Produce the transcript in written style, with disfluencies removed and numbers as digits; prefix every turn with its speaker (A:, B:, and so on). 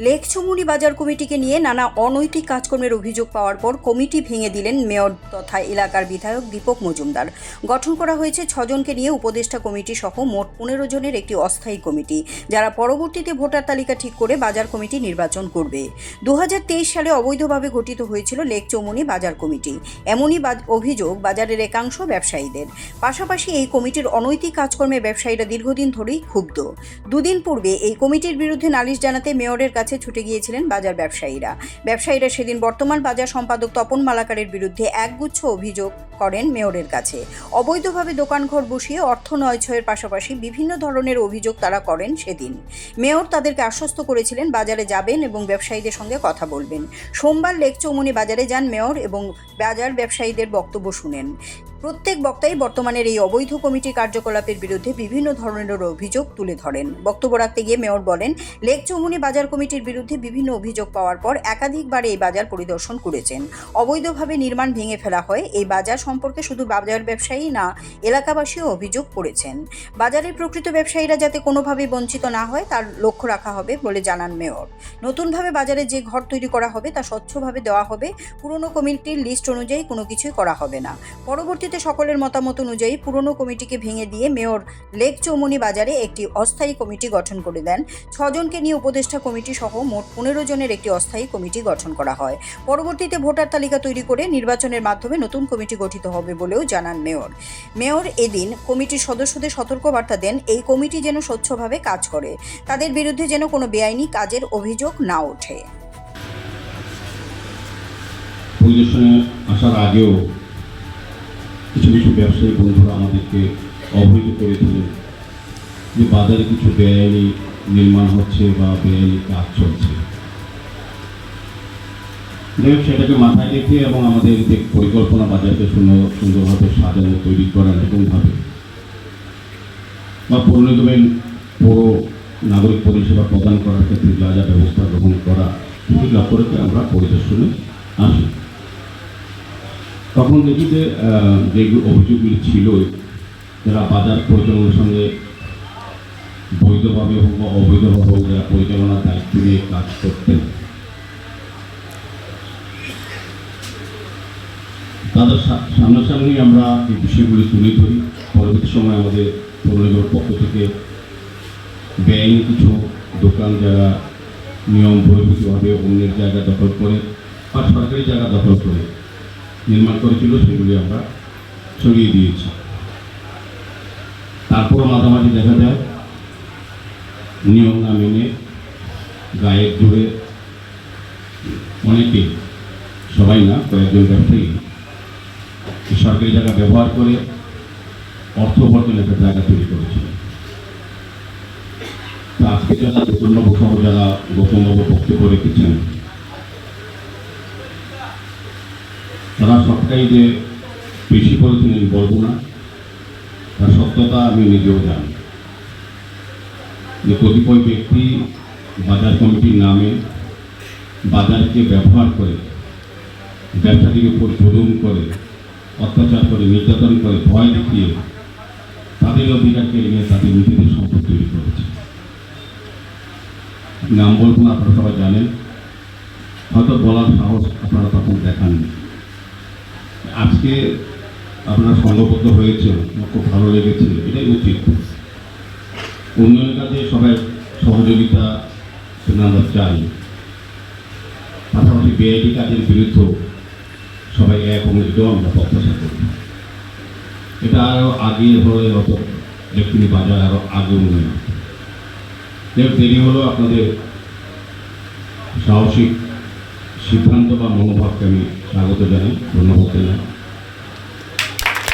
A: লেকচুমুনি বাজার কমিটিকে নিয়ে নানা অনৈতিক কাজকর্মের অভিযোগ পাওয়ার পর কমিটি ভেঙে দিলেন মেয়র তথা এলাকার বিধায়ক দীপক মজুমদার। গঠন করা হয়েছে 6 জনকে নিয়ে উপদেষ্টা কমিটি সহ মোট 15 জনের একটি অস্থায়ী কমিটি, যারা পরবর্তীতে ভোটার তালিকা ঠিক করে বাজার কমিটি নির্বাচন করবে। 2023 সালে অবৈধভাবে গঠিত হয়েছিল লেকচৌমুনি বাজার কমিটি। এমনই অভিযোগ বাজারের একাংশ ব্যবসায়ীদের। পাশাপাশি এই কমিটির অনৈতিক কর্মে ব্যবসায়ীরা দীর্ঘদিন ধরেই ক্ষুব্ধ। দুদিন পূর্বে এই কমিটির বিরুদ্ধে নালিশ জানাতে মেয়রের কাছে ছুটে গিয়েছিলেন বাজার ব্যবসায়ীরা সেদিন বর্তমান বাজার সম্পাদক তপন মালাকারের বিরুদ্ধে একগুচ্ছ অভিযোগ করেন মেয়রের কাছে। অবৈধভাবে দোকানঘর বসিয়ে অর্থ নয়ছয়ের পাশাপাশি বিভিন্ন ধরনের অভিযোগ তারা করেন। সেদিন মেয়র তাদেরকে আশ্বস্ত করেছিলেন বাজারে যাবেন এবং ব্যবসায়ীদের সঙ্গে কথা বলবেন। সোমবার লেকচৌমুনি বাজারে যান মেয়র এবং বাজার ব্যবসায়ীদের বক্তব্য শুনেন। প্রত্যেক বক্তাই বর্তমানের এই অবৈধ কমিটির কার্যকলাপের বিরুদ্ধে বিভিন্ন ধরনের অভিযোগ তুলে ধরেন। বক্তব্য রাখতে গিয়ে মেয়র বলেন, লেকচৌমুনি বাজার কমিটির বিরুদ্ধে বিভিন্ন অভিযোগ পাওয়ার পর একাধিকবার এই বাজার পরিদর্শন করেছেন। অবৈধভাবে নির্মাণ ভেঙে ফেলা হয়। এই বাজার সম্পর্কে শুধু বাজার ব্যবসায়ী না, এলাকাবাসীও অভিযোগ করেছেন। বাজারের প্রকৃত ব্যবসায়ীরা যাতে কোনোভাবেই বঞ্চিত না হয় তার লক্ষ্য রাখা হবে বলে জানান মেয়র। নতুনভাবে বাজারে যে ঘর তৈরি করা হবে তা স্বচ্ছভাবে দেওয়া হবে। পুরনো কমিটির লিস্ট অনুযায়ী কোনো কিছুই করা হবে না। পরবর্তীতে সকলের মতামত অনুযায়ী পুরনো কমিটিকে ভেঙে দিয়ে মেয়র লেকচৌমুনি বাজারে একটি অস্থায়ী কমিটি গঠন করে দেন। 6 জনকে নিয়ে উপদেষ্টা কমিটি সহ মোট 15 জনের একটি অস্থায়ী কমিটি গঠন করা হয়। পরবর্তীতে ভোটার তালিকা তৈরি করে নির্বাচনের মাধ্যমে নতুন কমিটি গঠিত হবে বলেও জানান মেয়র এদিন কমিটির সদস্যদের সতর্কবার্তা দেন, এই কমিটি যেন স্বচ্ছভাবে কাজ করে, তাদের বিরুদ্ধে যেন কোনো বেআইনি কাজের অভিযোগ না ওঠে।
B: পরিদর্শনে আসার আগেও কিছু ব্যবসায়ী বন্ধুরা আমাদেরকে অবহিত করেছিলেন যে বাজারে কিছু বেআইনি নির্মাণ হচ্ছে বা বেআইনি কাজ চলছে। সেটাকে মাথায় রেখে এবং আমাদের যে পরিকল্পনা বাজারকে সুন্দরভাবে সাজানো তৈরি করা এরকমভাবে বা পৌর নাগরিক পরিষেবা প্রদান করার ক্ষেত্রে যা যা ব্যবস্থা গ্রহণ করা সেটি লক্ষ্য রেখে আমরা পরিদর্শনে আসি। তখন দেখি যে অভিযোগগুলি ছিল, যারা বাজার পরিচালনার সঙ্গে বৈধভাবে হোক বা অবৈধভাবে হোক যারা পরিচালনার দায়িত্ব নিয়ে কাজ করতেন, তাদের সামনাসামনি আমরা এই বিষয়গুলি তুলে ধরি। পরবর্তী সময় আমাদের পৌর পক্ষ থেকে বেআইনি কিছু দোকান যারা নিয়ম বহির্ভূতভাবে অন্যের জায়গা দখল করে বা সরকারি জায়গা দখল করে নির্মাণ করেছিল সেগুলি আমরা সরিয়ে দিয়েছি। তারপরও মাঝামাঝি দেখা যায় নিয়ম না মেনে গায়ের জোরে অনেকে, সবাই না, কয়েকজন ব্যবসায়ী সরকারি জায়গা ব্যবহার করে অর্থ উপার্জনের একটা জায়গা তৈরি করেছিল। তো আজকে যারা নতুনবাবু সহ যারা গৌতমবাবু বক্তব্য রেখেছেন, তারা সবটাই যে বেশি করেছেন আমি বলবো না, তার সত্যতা আমি নিজেও জানি যে কতিপয় ব্যক্তি বাজার কমিটির নামে বাজারকে ব্যবহার করে ব্যবসায়ীর উপর জুলুম করে, অত্যাচার করে, নির্যাতন করে, ভয় দেখিয়ে তাদের অধিকারকে নিয়ে তাদের নিজেদের সম্পদ তৈরি করেছে। নাম বলবো না, আপনারা সবাই জানেন, হয়তো বলার সাহস আপনারা তখন দেখাননি। আজকে আপনারা সংঘবদ্ধ হয়েছে, খুব ভালো লেগেছে, এটাই উচিত। উন্নয়নের কাজে সবাই সহযোগিতা আমরা চাই, পাশাপাশি বেআইনি কাজের বিরুদ্ধে সবাই এক অনুযায়ী আমরা প্রত্যাশা করি। এটা আরও আগে হলে হতো লেকচৌমুনি বাজার আরও আগে উন্নয়ন। দেরি হলো, আপনাদের সাহসিক সিদ্ধান্ত বা মনোভাবকে আমি স্বাগত জানাই, ধন্যবাদ জানাই।